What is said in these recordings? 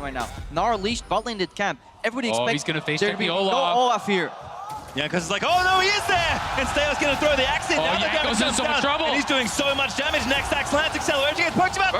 right now. Gnar leashed, bot lane did camp. Everybody expects he's gonna face there to check be the no Olaf. Olaf here. Yeah, because it's like, oh no, he is there! And Steo's going to throw the axe in. Oh, Now the Yanko's damage in comes so much down, trouble. and he's doing so much damage. Next axe lands, acceleration gets poked about,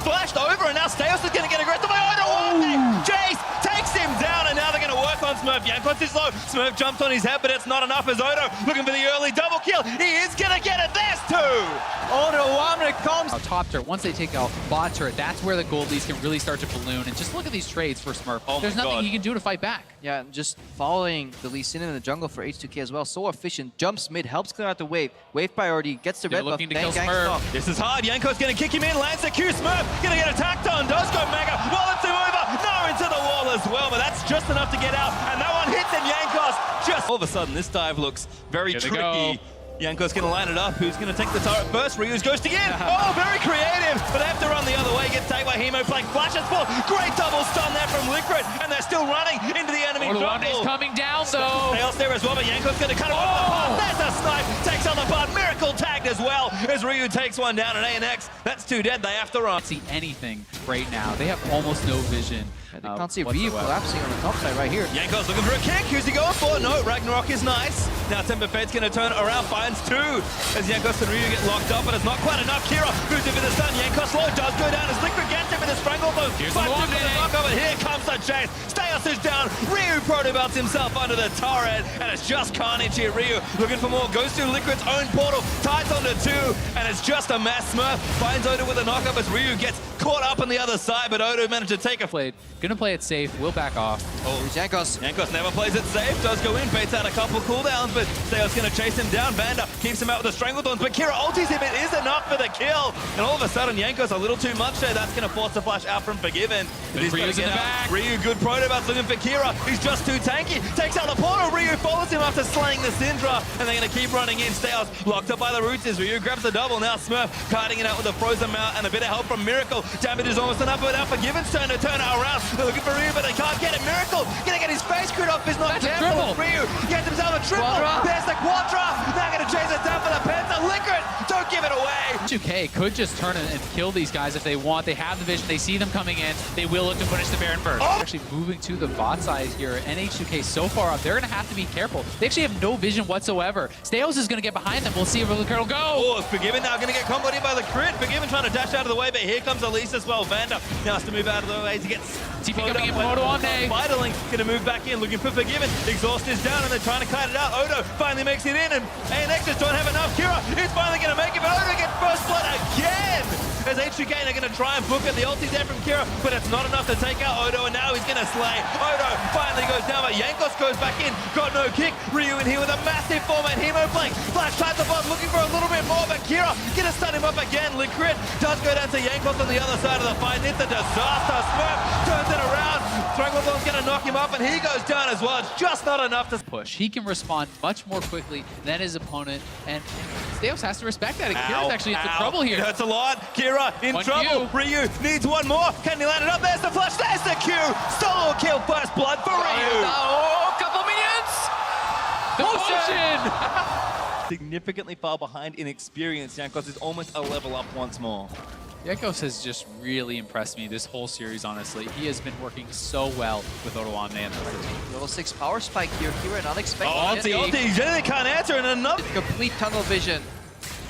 flashed over, and now Steos is going to get aggressive. Oh no! Jace takes him down, and now they're going to work on Smurf. Yankos is low. Smurf jumps on his head, but it's not enough as Odo looking for the early double kill. He is going to get it. There's two! Odo Wamna comes. Top turret, once they take out bot turret, that's where the gold leads can really start to balloon. And just look at these trades for Smurf. Oh There's my nothing God. he can do to fight back. Yeah, just following the Lee Sin in the jungle for H2K as well. So efficient. Jumps mid, helps clear out the wave. Wave priority, gets the They're red buff. looking to kill Gang Smurf. stop. This is hard. Yanko's going to kick him in, lands the Q. Smurf going to get attacked on. Does go mega. Wallets him over. No, into the wall as well, but that's just enough to get out. And that one hits, and Yankos just... All of a sudden, this dive looks very Here they tricky. go. Yanko's going to line it up. Who's going to take the turret first? Ryu's goes to get. Oh, very creative. But they have to run the other way. Gets tagged by Hemo. Playing flashes full. Great double stun there from Liquid. And they're still running into the enemy Orlwande's jungle. coming down, though. Chaos there as well, but Yanko's going to cut him off the path. There's a snipe. Takes on the path. Miracle tagged as well as Ryu takes one down. And ANX, that's two dead. They have to run. See anything right now. They have almost no vision. They can't see Ryu collapsing on the top side right here. Yanko's looking for a kick. Who's he going for? No, Ragnarok is nice. Now Timber Fate's going to turn around, finds two. As Yankos and Ryu get locked up, but it's not quite enough. Kira moves in for the stun. Yankos low does go down as Liquid gets him with a stranglehold. Here's Finds the him with the knockover. Here comes the chase. Steos is down. Ryu proto-belts himself under the turret, and it's just carnage here. Ryu looking for more. Goes to Liquid's own portal. Ties onto two, and it's just a mess. Smurf finds Odo with a knockup as Ryu gets caught up on the other side, but Odo managed to take a... Gonna play it safe. Will back off. Here's Yankos. Yankos never plays it safe, does go in, baits out a couple cooldowns, but Steos going to chase him down. Vanda keeps him out with the Stranglethorns, but Kira ultis him, it is enough for the kill. And all of a sudden, Yankos a little too much there. That's going to force the flash out from Forgiven. But he's Ryu's in the back. Ryu, good proto-bout's looking for Kira. He's just too tanky. Takes out the portal. Ryu follows him after slaying the Syndra, and they're going to keep running in. Steos locked up by the roots as Ryu grabs the double. Now Smurf kiting it out with a frozen mount and a bit of help from Miracle. Damage is almost enough, but now Forgiven's turn to turn it around. They're looking for Ryu, but they can't get it. Miracle gonna get his face screwed off. He's not That's a careful. triple. Ryu gets himself a triple. Quadra. There's the Quadra. Now gonna chase it down for the Penta. Liquid, don't give it away. H2K could just turn and kill these guys if they want. They have the vision. They see them coming in. They will look to punish the Baron first. Oh. Actually moving to the bot side here, and H2K so far up, they're going to have to be careful. They actually have no vision whatsoever. Steos is going to get behind them. We'll see if Liquid will go. Oh, Forgiven now gonna get comboed in by the crit. Forgiven trying to dash out of the way, but here comes Elise as well. Vanda now has to move out of the way to get TP coming in from Orlwande. Vitaling gonna move back in, looking for Forgiven. Exhaust is down, and they're trying to kite it out. Odo finally makes it in, and ANX just don't have enough. Kira is finally gonna make it, but Odo gets first blood again. As H2K, they're gonna try and book it. The ulti's there from Kira, but it's not enough to take out Odo, and now he's gonna slay. Odo finally goes down, but Yankos goes back in. Got no kick. Ryu in here with a massive four-man Hemo flank. Flash tied the bot, looking for a little bit more, but Kira gonna stun him up again. Liquid does go down to Yankos on the other side of the fight. It's a disaster. Smurf turns it around. Stranglethorn's gonna knock him up, and he goes down as well. It's just not enough to Push. He can respond much more quickly than his opponent, and Steos has to respect that. And Kira's actually into trouble here. Hurts a lot. Kira in One trouble. Q. Ryu needs one more. Can he land it up? There's the flash. There's the Q. Solo kill, first blood for Ryu. Oh, couple minions! The potion! Significantly far behind in experience. Yankos is almost a level up once more. Yankos has just really impressed me this whole series, honestly. He has been working so well with Orlwande and the rest of the team. Level 6 power spike here. Kira not expecting Oh, it. ulti. They can't answer, and another. Complete tunnel vision.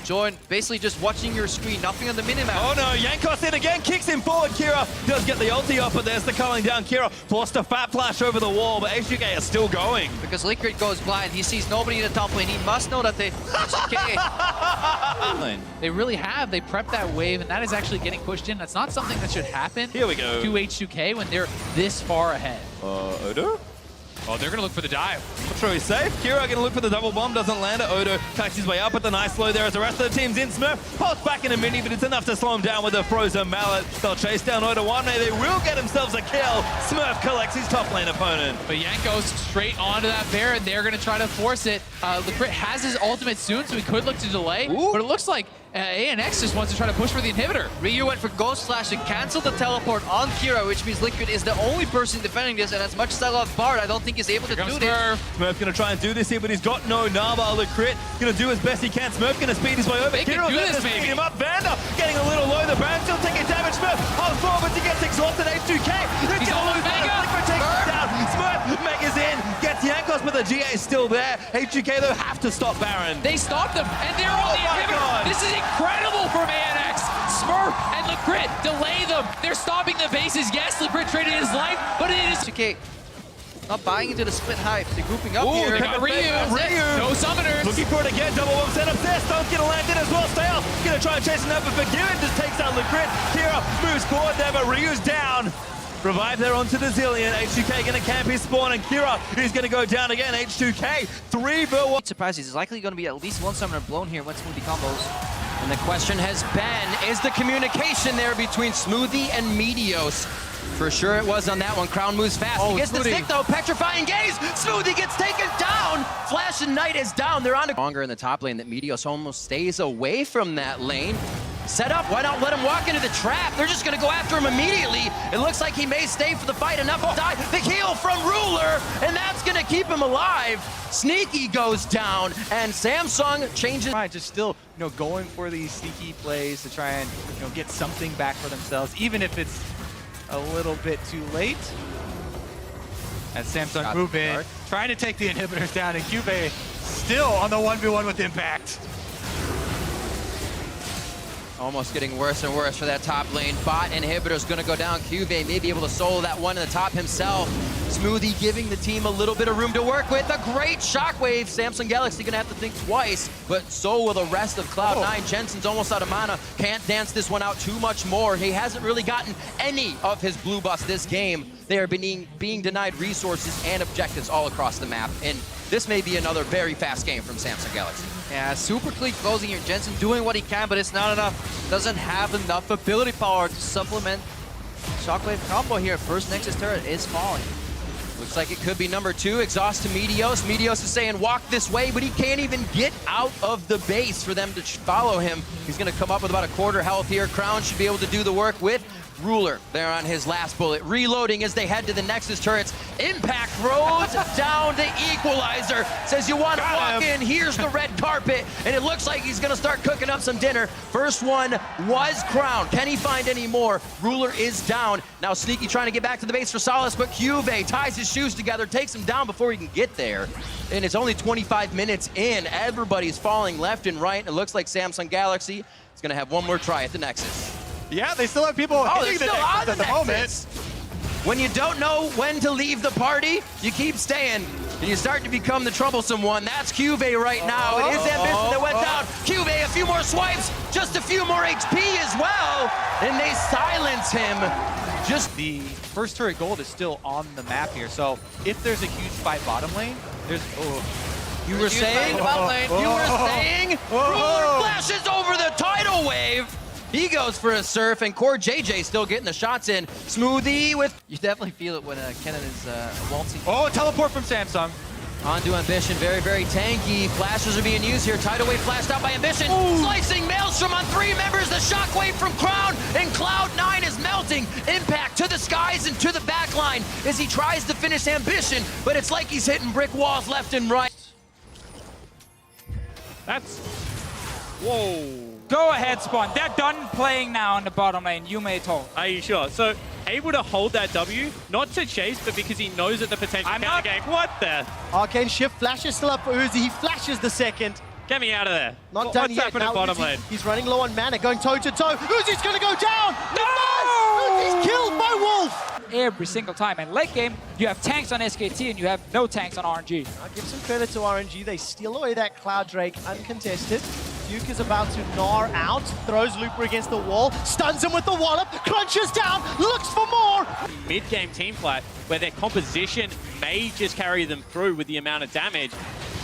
Join, basically just watching your screen, nothing on the minimap. Oh no, Yankos in again, kicks him forward. Kira does get the ulti up, but there's the culling down. Kira forced a fat flash over the wall, but H2K is still going. Because Liquid goes blind, he sees nobody in the top lane. He must know that they H2K. They really have. They prepped that wave, and that is actually getting pushed in. That's not something that should happen Here we go. to H2K when they're this far ahead. Odo? Oh, they're going to look for the dive. Not sure he's safe. Kira gonna look for the double bomb, doesn't land it. Odo tacks his way up, but the nice slow there as the rest of the team's in. Smurf pops back in a mini, but it's enough to slow him down with a frozen mallet. They'll chase down Odo Wamne. They will get themselves a kill. Smurf collects his top lane opponent. But Yankos straight onto that Baron. They're going to try to force it. Liquid has his ultimate soon, so he could look to delay. Ooh. But it looks like ANX just wants to try to push for the inhibitor. Ryu went for Ghost Slash to cancel the teleport on Kira, which means Liquid is the only person defending this, and as much as I love Bard, I don't think he's able to do this. Smurf gonna try and do this here, but he's got no Nava. The crit gonna do as best he can. Smurf gonna speed his way over. They can do this, speed maybe. him up. Vander getting a little low. The Baron still taking damage. Smurf holds forward, but he gets exhausted. H2K. He's on Mega. Liquid takes him down. Smurf Mega's in, gets Yankos, but the GA is still there. H2K though have to stop Baron. They stopped them, and they're on the my inhibitor. God. This is incredible from ANX. Smurf and Lecrit delay them. They're stopping the bases. Yes, Lecrit traded his life, but it is... Okay, not buying into the split hype. They're grouping up Ooh, here. they got Ryu. Ryu. No summoners. Looking for it again, double one set up there. Stone's gonna land in as well. Stale gonna try and chase it up, but Forgiven just takes out Lecrit. Kira moves forward there, but Ryu's down. Revive there onto the Zillion. H2K gonna camp his spawn, and Kira is gonna go down again. H2K 3v1. Surprised there's likely going to be at least one summoner blown here when Smoothie combos. And the question has been, is the communication there between Smoothie and Meteos? For sure it was on that one. Crown moves fast. He gets the stick though. Petrifying gaze. Smoothie gets taken down. Flash and Knight is down. They're on longer in the top lane that Meteos almost stays away from that lane. Set up. Why not let him walk into the trap? They're just going to go after him immediately. It looks like he may stay for the fight. Enough to die. The heal from Ruler, and that's going to keep him alive. Sneaky goes down, and Samsung changes. Right, just still, going for these sneaky plays to try and, get something back for themselves, even if it's a little bit too late. As Samsung move in, trying to take the inhibitors down, and Cube still on the 1v1 with impact. Almost getting worse and worse for that top lane. Bot inhibitor's gonna go down. Cube may be able to solo that one in the top himself. Smoothie giving the team a little bit of room to work with. A great shockwave. Samsung Galaxy gonna have to think twice, but so will the rest of Cloud9. Jensen's almost out of mana. Can't dance this one out too much more. He hasn't really gotten any of his blue buffs this game. They are being denied resources and objectives all across the map, and this may be another very fast game from Samsung Galaxy. Yeah, super clean closing here. Jensen doing what he can, but it's not enough. Doesn't have enough ability power to supplement Shockwave combo here. First Nexus turret is falling. Looks like it could be number 2. Exhaust to Meteos. Meteos is saying walk this way, but he can't even get out of the base for them to follow him. He's going to come up with about a quarter health here. Crown should be able to do the work with Ruler there on his last bullet. Reloading as they head to the Nexus turrets. Impact throws down the equalizer. Says you want to walk in, here's the red carpet. And it looks like he's going to start cooking up some dinner. First one was Crown. Can he find any more? Ruler is down. Now Sneaky trying to get back to the base for Solace, but Cube ties his shoes together, takes him down before he can get there. And it's only 25 minutes in. Everybody's falling left and right. It looks like Samsung Galaxy is going to have one more try at the Nexus. Yeah, they still have people hitting the Nexus at the moment. When you don't know when to leave the party, you keep staying, and you start to become the troublesome one. That's Cube right now. It is Ambition that went down. Cube, a few more swipes, just a few more HP as well, and they silence him. Just the first turret gold is still on the map here, so if there's a huge fight bottom lane, there's... You were saying? You were saying? Ruler flashes over the tidal wave. He goes for a surf, and Core JJ still getting the shots in. Smoothie with... You definitely feel it when Kennen is waltzing. Oh, teleport from Samsung. Onto Ambition, very, very tanky. Flashes are being used here. Tidal wave flashed out by Ambition. Ooh. Slicing Maelstrom on 3 members. The shockwave from Crown, and Cloud9 is melting. Impact to the skies and to the back line as he tries to finish Ambition, but it's like he's hitting brick walls left and right. That's... Whoa. Go ahead, Spawn. They're done playing now in the bottom lane. You may talk. Are you sure? So, able to hold that W, not to chase, but because he knows that the potential counter game. What the? Arcane Shift flashes still up for Uzi. He flashes the second. Get me out of there. Not done What's yet. happening Now bottom Uzi, lane? he's running low on mana, going toe-to-toe. Uzi's going to go down! No! Uzi's killed by Wolf! Every single time. And late game, you have tanks on SKT and you have no tanks on RNG. I'll give some credit to RNG. They steal away that Cloud Drake uncontested. Duke is about to gnaw out, throws Looper against the wall, stuns him with the wallop, crunches down, looks for more! Mid-game team fight, where their composition may just carry them through with the amount of damage,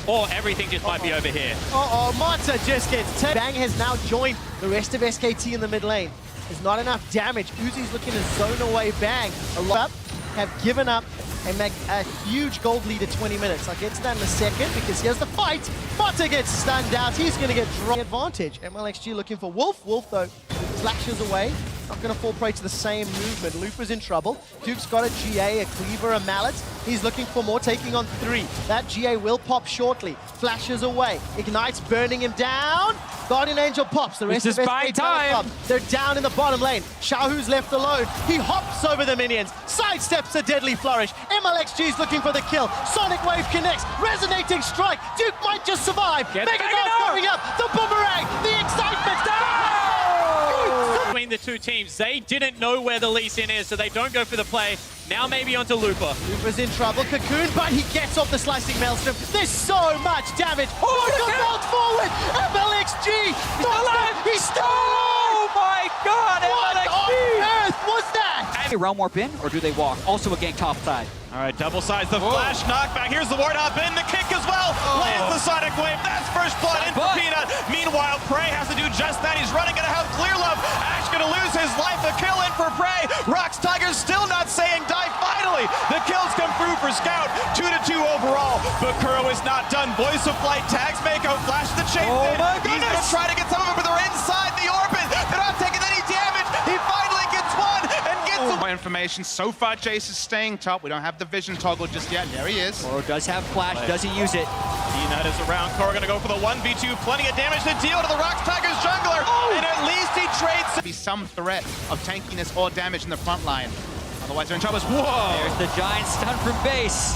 or everything just might be over here. Mata just gets taken. Bang has now joined the rest of SKT in the mid lane. There's not enough damage. Uzi's looking to zone away Bang. A lot up. have given up a huge gold lead at 20 minutes. I'll get to that in a second because here's the fight. Potter gets stunned out. He's going to get drawn advantage. MLXG looking for Wolf. Wolf, though, flashes away. Not going to fall prey to the same movement. Looper's in trouble. Duke's got a GA, a Cleaver, a Mallet. He's looking for more, taking on 3. That GA will pop shortly. Flashes away. Ignites, burning him down. Guardian Angel pops. The rest of Just buy time. They're down in the bottom lane. Xiaohu's left alone. He hops over the minions. Sidesteps a deadly flourish. MLXG's looking for the kill. Sonic Wave connects. Resonating strike. Duke might just survive. Mega Dart coming up. The boomerang. The excitement. Between the two teams, they didn't know where the Lee Sin is, so they don't go for the play. Now maybe onto Looper. Looper's in trouble. Cocoon, but he gets off the slicing maelstrom. There's so much damage. Oh, look at forward. MLXG. He's still alive. Oh my God, What on earth was that? They round warp in, or do they walk? Also a gank top side. All right, double size the flash knockback. Here's the ward up in, the kick as well. Lands the Sonic Wave. That's first blood in for Peanut. Meanwhile, Prey has to do just that. He's running, gonna have Clear Love. Ash gonna lose his life. A kill in for Prey. Rox Tiger's still not saying die. Finally, the kills come through for Scout. 2-2 overall. But Kuro is not done. Voice of Flight tags Mako. Flash the chase in. He's gonna try to get some of it, but they're inside the orbit. They're not taking any damage. He finally gets one and gets More information. So far, Jace is staying top. We don't have the vision toggle just yet. There he is. Oro does have flash. Does he use it? Peanut is around. Kuro gonna go for the 1v2. Plenty of damage to deal to the Rox Tigers jungler. And at least he trades. Be some threat of tankiness or damage in the front line. Otherwise, they're in trouble. Whoa! There's the giant stun from base.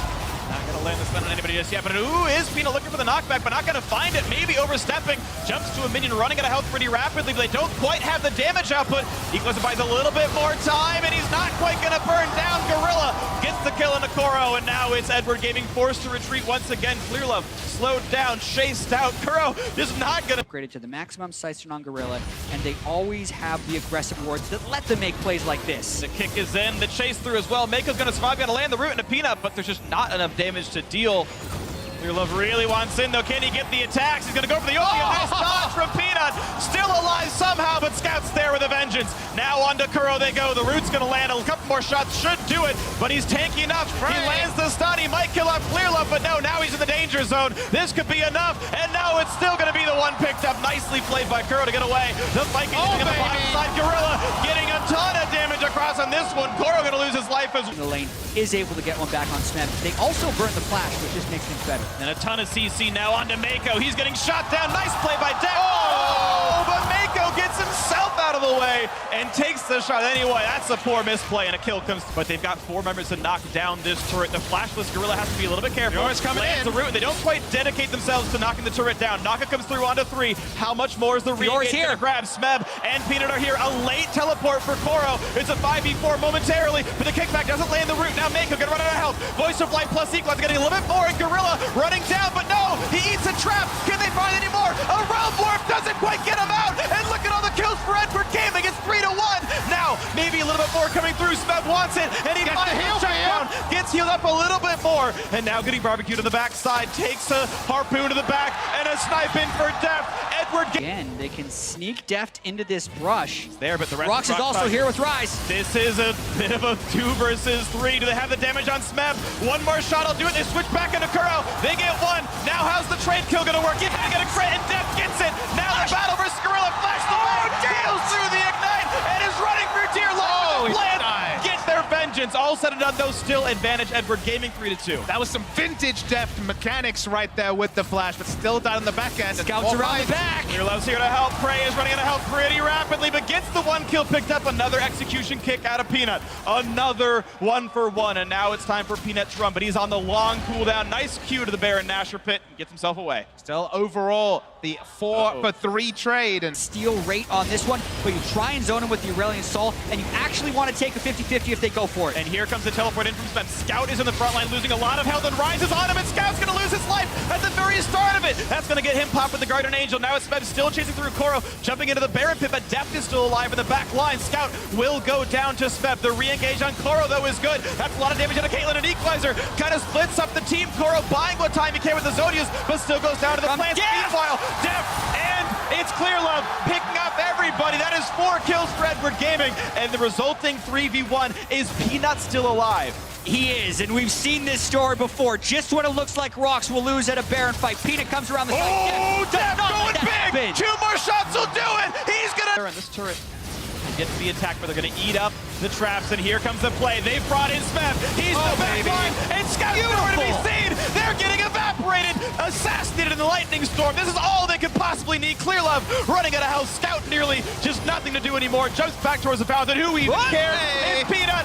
Not gonna land the stun on anybody just yet, but is Peanut looking for the knockback, but not gonna find it. Maybe overstepping. Jumps to a minion, running out of health pretty rapidly, but they don't quite have the damage output. Equalizer buys a little bit more time, and he's not quite gonna burn down Gorilla. Gets the kill into Kuro, and now it's Edward Gaming forced to retreat once again. Clear Love slowed down, chased out. Kuro is not gonna Upgraded to the maximum size turn on Gorilla, and they always have the aggressive wards that let them make plays like this. The kick is in, the chase through as well. Mako's gonna survive, gonna land the root into Peanut, but there's just not enough damage to deal. Clear Love really wants in though. Can he get the attacks? He's gonna go for the ulti. Nice dodge from Peanut. Still alive somehow, but Scout's there with a vengeance. Now on to Kuro they go. The root's gonna land. A couple more shots should do it, but he's tanky enough. He lands the stun. He might kill off Clear Love, but no, now he's in the danger zone. This could be enough, and now it's still gonna be the one picked up. Nicely played by Kuro to get away. The fight continuing on the bottom side. Gorilla getting a ton of damage across on this one. Kuro gonna lose his life as The lane is able to get one back on Smeb. They also burn the flash, which just makes things better. And a ton of CC now on to Mako. He's getting shot down. Nice play by Deck. Oh, but Mako gets himself out of the way and takes the shot anyway. That's a poor misplay and a kill comes. But they've got 4 members to knock down this turret. The flashless Gorilla has to be a little bit careful. Yours coming Lands in. the root. They don't quite dedicate themselves to knocking the turret down. Naka comes through onto 3. How much more is the re-engage here. gonna grab? Smeb and Peanut are here. A late teleport for Kuro. It's a 5v4 momentarily, but the kickback doesn't land the root. Now Mako gonna run out of health. Voice of Light plus Equalizer getting a little bit more, and Gorilla running down, but no, he eats a trap. Can they find any more? A realm warp doesn't quite get him out, and look at all the kills for Edward Gaming. It's 3-1. Now, maybe a little bit more coming through. Smeb wants it, and he finds the shut down. Gets healed up a little bit more, and now getting barbecued to the backside. Takes a harpoon to the back, and a snipe in for Deft. Edward Again, they can sneak Deft into this brush. there, but the rest Rox is also here with Rise. This is a bit of a 2 versus 3. Do they have the damage on Smeb? One more shot, I'll do it. They switch back into Kuro. They get one. Now how's the trade kill gonna work? He's gonna get a crit, and Deft gets it. Now the battle versus Gorilla. Flash the way. Deals through the ignite, and is running for dear life. Get their vengeance. All said and done, though, still advantage Edward Gaming 3-2. That was some vintage Deft mechanics right there with the flash, but still down in the back end. Scouts around the back. Clear Love's here to help. Prey is running out of health pretty rapidly, but gets the 1 kill picked up. Another execution kick out of Peanut. Another 1-for-1, and now it's time for Peanut to run, but he's on the long cooldown. Nice cue to the Baron Nasher pit. Gets himself away. Still overall, the 4-for-3 trade. And Steal rate on this one, but you try and zone him with the Aurelion Sol, and you actually want to take a 50-50 if they go for it. And here comes the teleport in from Smeb. Scout is in the front line, losing a lot of health, and rises on him, and Scout's gonna lose his life at the very start of it. That's gonna get him popped with the Guardian Angel. Now it's Smeb still chasing through Kuro, jumping into the Baron pit, but Deft is still alive in the back line. Scout will go down to Smeb. The re-engage on Kuro, though, is good. That's a lot of damage on a Caitlyn, and Equalizer kind of splits up the team. Kuro buying what time he can with the Zodius, but still goes down to the plants. Meanwhile, Deft and it's Clear Love picking up everybody. That is There's 4 kills for Edward Gaming, and the resulting 3v1 is Peanut still alive. He is, and we've seen this story before. Just when it looks like Rox will lose at a Baron fight, Peanut comes around the side. Oh, Def going big! 2 more shots will do it! He's gonna... And this turret Gets the attack, but they're gonna eat up the traps, and here comes the play. They've brought in Smef. He's the back line, and Scout's nowhere to be seen. They're getting evaporated, assassinated in the lightning storm. This is all they could possibly need. Clear Love running out of health. Scout nearly just nothing to do anymore. Jumps back towards the fountain. Who even cares? It's Peanut.